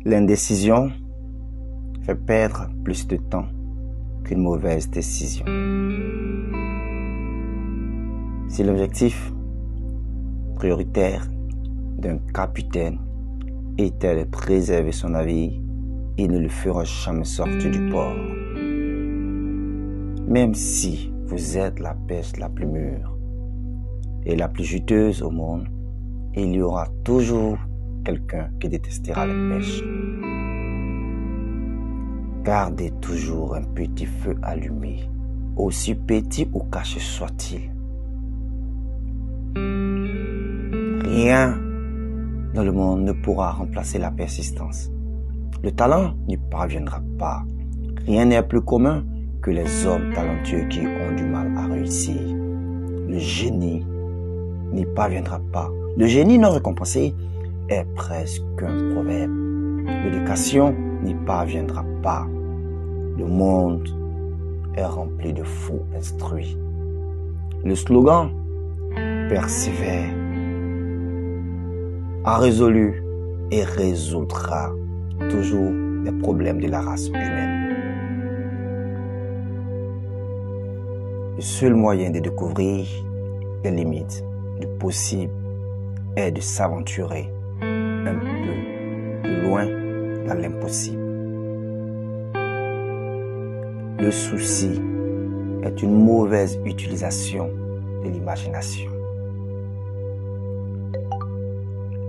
L'indécision fait perdre plus de temps qu'une mauvaise décision. Si l'objectif prioritaire d'un capitaine était de préserver son navire, il ne le fera jamais sortir du port. Même si vous êtes la pêche la plus mûre et la plus juteuse au monde, il y aura toujours quelqu'un qui détestera la pêche. Gardez toujours un petit feu allumé, aussi petit ou caché soit-il. Rien dans le monde ne pourra remplacer la persistance. Le talent n'y parviendra pas. Rien n'est plus commun que les hommes talentueux qui ont du mal à réussir. Le génie n'y parviendra pas. Le génie non récompensé est presque un proverbe. L'éducation n'y parviendra pas. Le monde est rempli de fous instruits. Le slogan « Persévère » a résolu et résoudra toujours les problèmes de la race humaine. Le seul moyen de découvrir les limites du possible est de s'aventurer un peu plus loin dans l'impossible. Le souci est une mauvaise utilisation de l'imagination.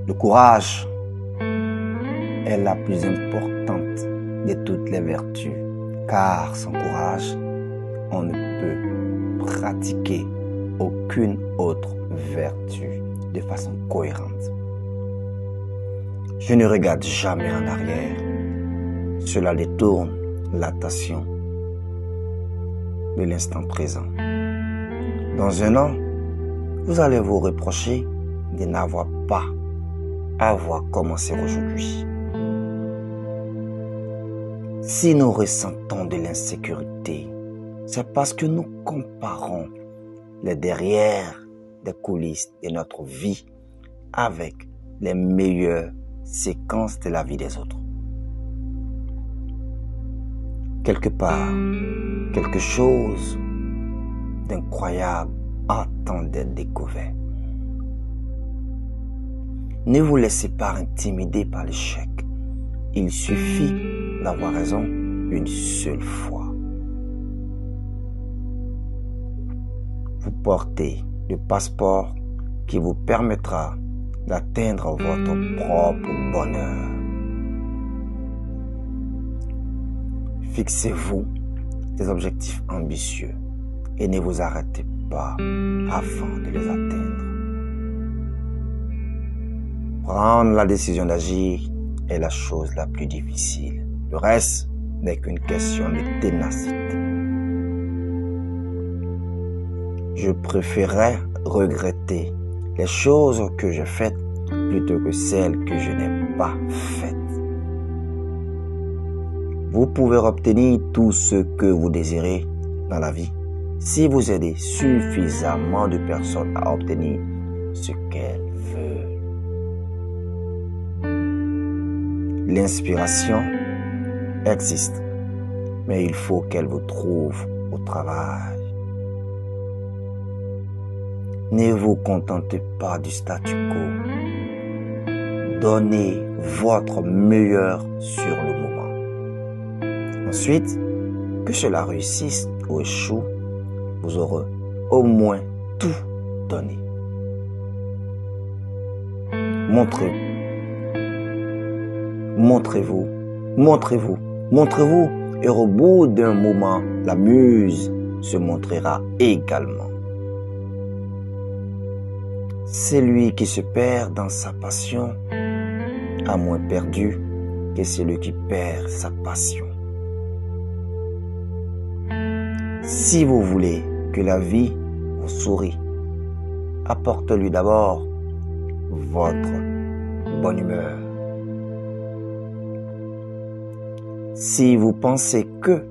Le courage est la plus importante de toutes les vertus, car sans courage, on ne peut pratiquer aucune autre vertu de façon cohérente. Je ne regarde jamais en arrière. Cela détourne l'attention de l'instant présent. Dans un an, vous allez vous reprocher de n'avoir pas avoir commencé aujourd'hui. Si nous ressentons de l'insécurité, c'est parce que nous comparons les derrière des coulisses de notre vie avec les meilleures séquences de la vie des autres. Quelque part, quelque chose d'incroyable attend d'être découvert. Ne vous laissez pas intimider par l'échec. Il suffit d'avoir raison une seule fois. Vous portez le passeport qui vous permettra d'atteindre votre propre bonheur. Fixez-vous des objectifs ambitieux et ne vous arrêtez pas avant de les atteindre. Prendre la décision d'agir est la chose la plus difficile. Le reste n'est qu'une question de ténacité. Je préférerais regretter les choses que j'ai faites plutôt que celles que je n'ai pas faites. Vous pouvez obtenir tout ce que vous désirez dans la vie si vous aidez suffisamment de personnes à obtenir ce qu'elles veulent. L'inspiration existe, mais il faut qu'elle vous trouve au travail. Ne vous contentez pas du statu quo. Donnez votre meilleur sur le moment. Ensuite, que cela réussisse ou échoue, vous aurez au moins tout donné. Montrez-vous, et au bout d'un moment, la muse se montrera également. Celui qui se perd dans sa passion a moins perdu que celui qui perd sa passion. Si vous voulez que la vie vous sourie, apportez-lui d'abord votre bonne humeur. Si vous pensez que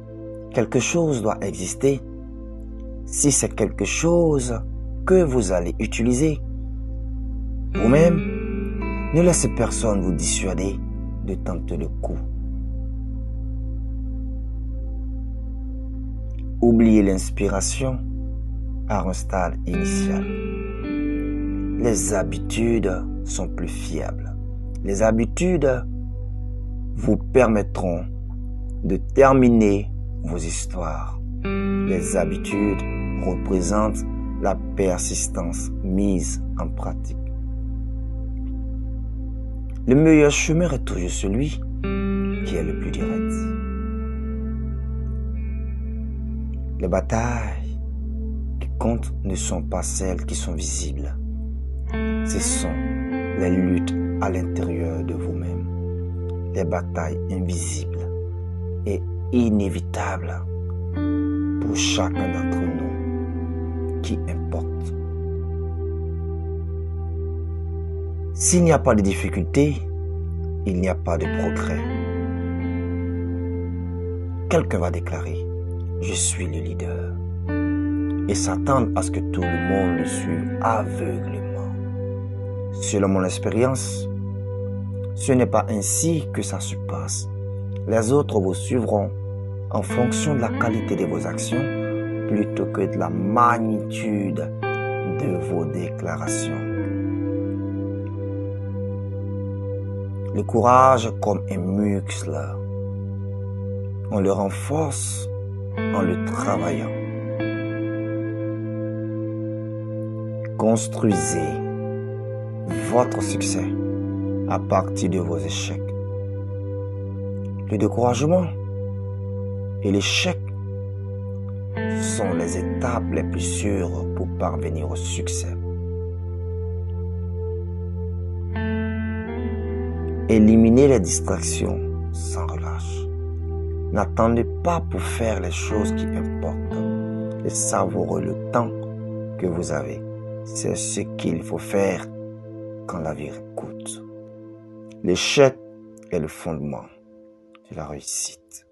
quelque chose doit exister, si c'est quelque chose que vous allez utiliser, vous-même, ne laissez personne vous dissuader. de tenter le coup. Oubliez l'inspiration à un stade initial. Les habitudes sont plus fiables. Les habitudes vous permettront de terminer vos histoires. Les habitudes représentent la persistance mise en pratique. Le meilleur chemin est toujours celui qui est le plus direct. Les batailles qui comptent ne sont pas celles qui sont visibles. Ce sont les luttes à l'intérieur de vous-même. Les batailles invisibles et inévitables pour chacun d'entre nous qui importe. S'il n'y a pas de difficulté, il n'y a pas de progrès. Quelqu'un va déclarer « Je suis le leader » et s'attendre à ce que tout le monde le suive aveuglément. Selon mon expérience, ce n'est pas ainsi que ça se passe. Les autres vous suivront en fonction de la qualité de vos actions plutôt que de la magnitude de vos déclarations. Le courage comme un muscle. On le renforce en le travaillant. Construisez votre succès à partir de vos échecs. Le découragement et l'échec sont les étapes les plus sûres pour parvenir au succès. Éliminez les distractions sans relâche. N'attendez pas pour faire les choses qui importent et savourez le temps que vous avez. C'est ce qu'il faut faire quand la vie coûte. L'échec est le fondement de la réussite.